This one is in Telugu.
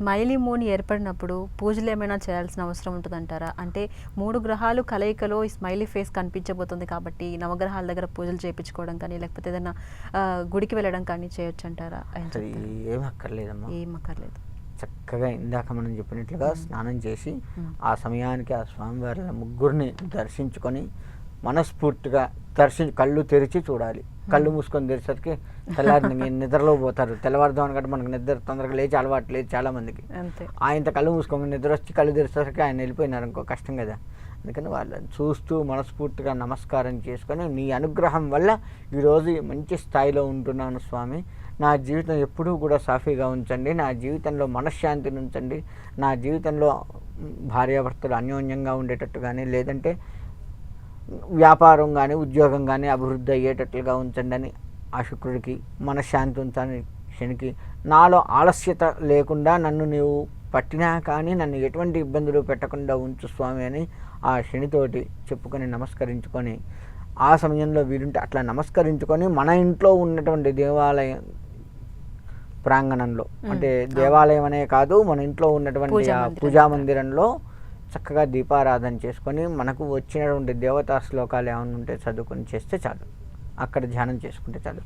స్మైలీ మూన్ ఏర్పడినప్పుడు పూజలు ఏమైనా చేయాల్సిన అవసరం ఉంటుందంటారా? అంటే 3 గ్రహాలు కలయికలో ఈ స్మైలీ ఫేస్ కనిపించబోతుంది కాబట్టి నవగ్రహాల దగ్గర పూజలు చేయించుకోవడం కానీ లేకపోతే ఏదైనా గుడికి వెళ్ళడం కానీ చేయొచ్చు అంటారా? ఏం అక్కర్లేదమ్మా, ఏం అక్కర్లేదు. చక్కగా ఇందాక మనం చెప్పినట్లుగా స్నానం చేసి ఆ సమయానికి ఆ స్వామివారి ముగ్గురిని దర్శించుకొని మనస్ఫూర్తిగా కళ్ళు తెరిచి చూడాలి. కళ్ళు మూసుకొని తెరిసరికి తెల్లారి నిద్రలో పోతారు. తెల్లవారుదామని కాబట్టి మనకు నిద్ర తొందరగా లేచి అలవాటు లేదు చాలా మందికి. ఆయన కళ్ళు మూసుకొని నిద్ర వచ్చి కళ్ళు తెరిసేసరికి ఆయన వెళ్ళిపోయినారు ఇంకో కష్టం కదా. అందుకని వాళ్ళని చూస్తూ మనస్ఫూర్తిగా నమస్కారం చేసుకొని, నీ అనుగ్రహం వల్ల ఈరోజు మంచి స్థాయిలో ఉంటున్నాను స్వామి, నా జీవితం ఎప్పుడూ కూడా సాఫీగా ఉంచండి, నా జీవితంలో మనశ్శాంతిని ఉంచండి, నా జీవితంలో భార్యాభర్తలు అన్యోన్యంగా ఉండేటట్టు కానీ లేదంటే వ్యాపారం కానీ ఉద్యోగం కానీ అభివృద్ధి అయ్యేటట్లుగా ఉంచండి అని ఆ శుక్రుడికి, మనశ్శాంతి ఉంచని శనికి, నాలో ఆలస్యత లేకుండా నన్ను నీవు పట్టినా కానీ నన్ను ఎటువంటి ఇబ్బందులు పెట్టకుండా ఉంచు స్వామి అని ఆ శనితోటి చెప్పుకొని నమస్కరించుకొని, ఆ సమయంలో వీరుంటే అట్లా నమస్కరించుకొని మన ఇంట్లో ఉన్నటువంటి దేవాలయం ప్రాంగణంలో, అంటే దేవాలయం అనే కాదు మన ఇంట్లో ఉన్నటువంటి పూజా మందిరంలో చక్కగా దీపారాధన చేసుకొని మనకు వచ్చినటువంటి దేవతా శ్లోకాలు ఏమైనా ఉంటే చదువుకొని చేస్తే చాలు, అక్కడ ధ్యానం చేసుకుంటే చాలు.